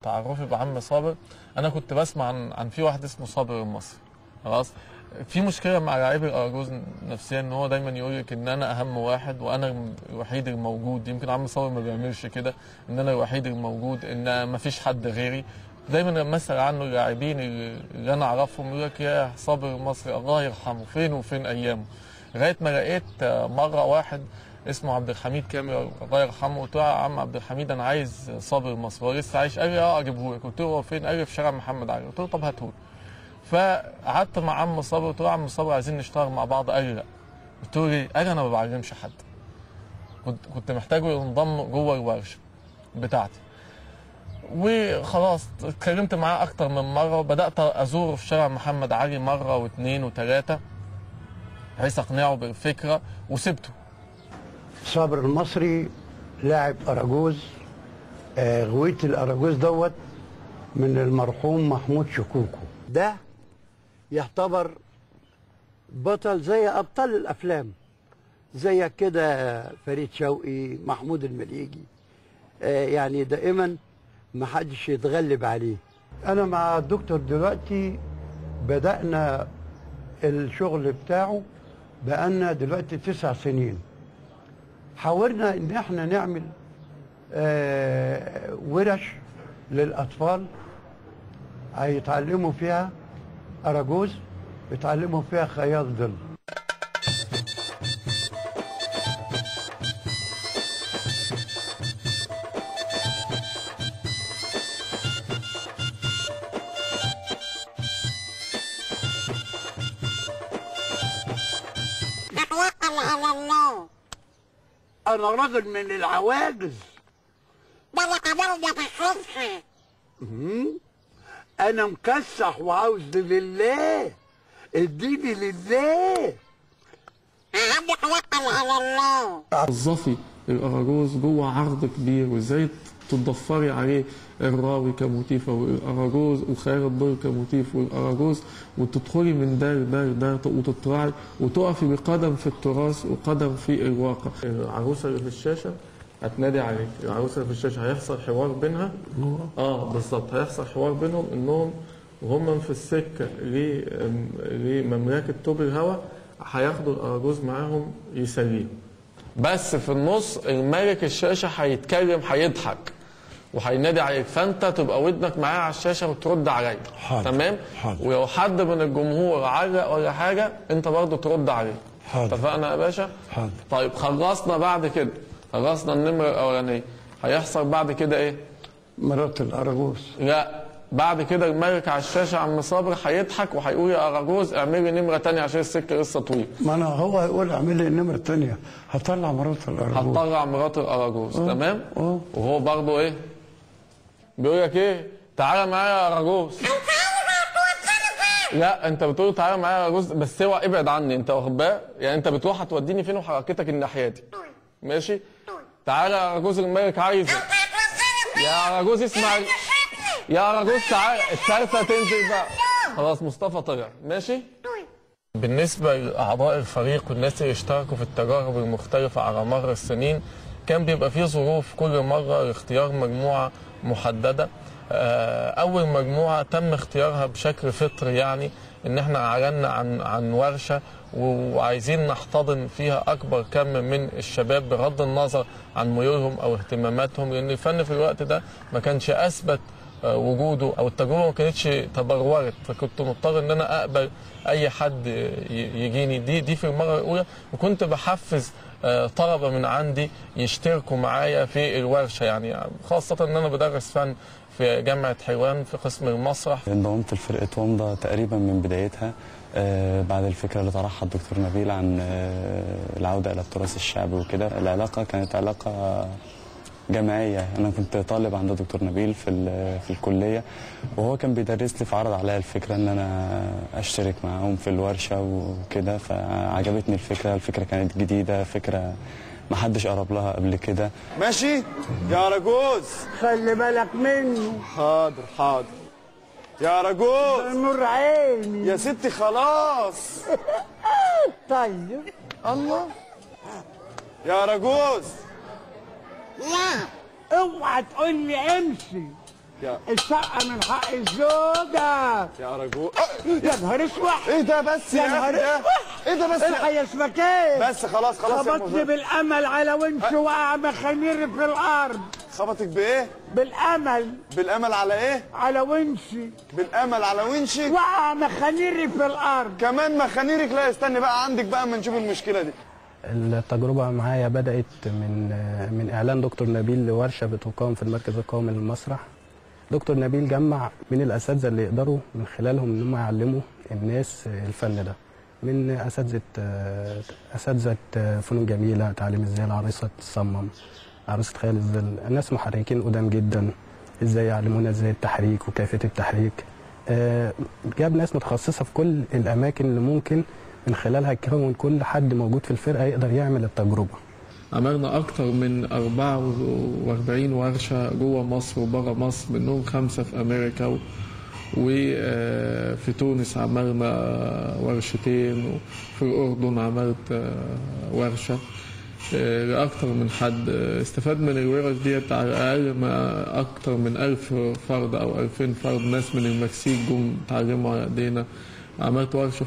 تعرفي بعم صابر، انا كنت بسمع عن في واحد اسمه صابر المصري. خلاص، في مشكله مع لاعبي الاراجوز نفسيا، ان هو دايما يقول لك ان انا اهم واحد وانا الوحيد الموجود. يمكن عم صابر ما بيعملش كده، ان انا الوحيد الموجود، ان ما فيش حد غيري. دايما لما اسال عنه اللاعبين اللي انا اعرفهم يقول لك يا صابر المصري الله يرحمه، فين وفين ايامه. لغايه ما لقيت مره واحد اسمه عبد الحميد كامل الله يرحمه، قلت له يا عم عبد الحميد انا عايز صابر المصري، هو لسه عايش؟ قال لي اه اجيبه لك. قلت له هو فين؟ قال لي في شارع محمد علي. قلت له طب هاته لي. فقعدت مع عم صابر قلت له يا عم صابر عايزين نشتغل مع بعض. قال لي لا. قلت له ليه؟ قال لي انا ما بعلمش حد. كنت محتاجه ينضم جوه الورشه بتاعتي. وخلاص اتكلمت معاه اكتر من مره، وبدات ازوره في شارع محمد علي مره واثنين وثلاثه بحيث اقنعه بالفكره وسبته. صابر المصري لاعب اراجوز، غويت الاراجوز دوت من المرحوم محمود شكوكو. ده يعتبر بطل زي ابطال الافلام، زي كده فريد شوقي، محمود المليجي، يعني دائما ما حدش يتغلب عليه. انا مع الدكتور دلوقتي بدأنا الشغل بتاعه بقالنا دلوقتي 9 سنين. حاولنا ان احنا نعمل ورش للاطفال هيتعلموا فيها اراجوز، يتعلموا فيها خياط ظل. أنا راجل من العواجز. ده أنا كمان بشوفها. أنا مكسح وعاوز لله، اديني لله. أهم توكل على الله. وظفي الاراجوز جوه عرض كبير، وازاي تضفري عليه الراوي كموتيف او الاراجوز وخيال الدور كموتيف والاراجوز، وتدخلي من دار وتطلعي وتقفي بقدم في التراث وقدم في الواقع. العروسه اللي في الشاشه هتنادي عليك، العروسه اللي في الشاشه هيحصل حوار بينها. بالظبط، هيحصل حوار بينهم انهم وهم في السكه لمملكه طوب الهوى هياخدوا الاراجوز معاهم يسليهم. بس في النص الملك الشاشه هيتكلم، هيضحك وهينادي عليك، فانت تبقى ودنك معاه على الشاشه وترد عليا. تمام؟ ولو حد من الجمهور علق ولا حاجه انت برضه ترد عليه. اتفقنا يا باشا؟ طيب خلصنا بعد كده، خلصنا النمره الاولانيه، هيحصل بعد كده ايه؟ مرات الاراجوز. لا، بعد كده الملك على الشاشه عم صابر هيضحك وهيقول يا اراجوز اعمل لي نمره ثانيه عشان السكه لسه طويله. ما انا هو هيقول اعمل لي النمره الثانيه، هطلع مرات الاراجوز. هتطلع مرات الاراجوز. تمام؟ وهو برضه ايه؟ بيقول لك ايه؟ تعالى معايا يا اراجوز. لا انت بتقول تعالى معايا يا اراجوز، بس اوعى ابعد عني، انت واخد بالك؟ يعني انت بتروح هتوديني فين وحركتك الناحيه دي. ماشي؟ تعالى يا اراجوز الملك عايزك. يا اراجوز اسمع، يا اراجوز تعالى، الثالثه تنزل بقى. خلاص مصطفى طلع. ماشي؟ بالنسبه لاعضاء الفريق والناس اللي اشتركوا في التجارب المختلفه على مر السنين، كان بيبقى فيه ظروف كل مره لاختيار مجموعه محدده. اول مجموعه تم اختيارها بشكل فطري، يعني ان احنا اعلنا عن ورشه وعايزين نحتضن فيها اكبر كم من الشباب بغض النظر عن ميولهم او اهتماماتهم، لان الفن في الوقت ده ما كانش اثبت وجوده او التجربه ما كانتش تبرورت، فكنت مضطر ان انا اقبل اي حد يجيني. دي في المره الاولى، وكنت بحفز طلبه من عندي يشتركوا معايا في الورشه، يعني خاصه ان انا بدرس فن في جامعه حلوان في قسم المسرح. انضممت لفرقه ومضه تقريبا من بدايتها بعد الفكره اللي طرحها الدكتور نبيل عن العوده الى التراث الشعبي وكده. العلاقه كانت علاقه جامعيه، انا كنت طالب عند الدكتور نبيل في الكليه، وهو كان بيدرس لي، فعرض عليا الفكره ان انا اشترك معاهم في الورشه وكده، فعجبتني الفكره كانت جديده، فكره ما حدش قرب لها قبل كده. ماشي يا راجوز، خلي بالك منه. حاضر يا راجوز. نور عيني يا ستي خلاص. طيب الله يا راجوز. لا اوعى تقول لي امشي. الشقة من حق الزوجة. يا رجوز يا نهار اسود. ايه ده بس يا يا نهار اخي ده؟ اسود. ايه ده بس الحق يا اسمك ايه؟ بس خلاص يا خبطني مزار. بالامل على ونش وقع مخانيري في الارض. خبطك بايه؟ بالامل. بالامل على ايه؟ على ونشي. بالامل على ونشك. وقع مخانيري في الارض. كمان مخانيرك. لا استني بقى عندك بقى اما نشوف المشكله دي. التجربة معايا بدأت من إعلان دكتور نبيل لورشة بتقام في المركز القومي للمسرح. دكتور نبيل جمع من الأساتذة اللي يقدروا من خلالهم إن هم يعلموا الناس الفن ده، من أساتذة فنون جميلة، تعليم إزاي العروسة تصمم، عروسة خيال الظل، الناس محركين قدام جدا إزاي يعلمونا إزاي التحريك وكيفية التحريك. جاب ناس متخصصة في كل الأماكن اللي ممكن من خلالها يكون كل حد موجود في الفرقة يقدر يعمل التجربة. عملنا أكتر من 44 ورشة جوه مصر وبره مصر، منهم 5 في أمريكا وفي تونس عملنا ورشتين، وفي الأردن عملت ورشة لأكتر من حد. استفاد من الورش ديت على الأقل ما أكتر من 1000 فرد أو 2000 فرد. ناس من المكسيك جم اتعلموا على إيدينا. عملت ورشة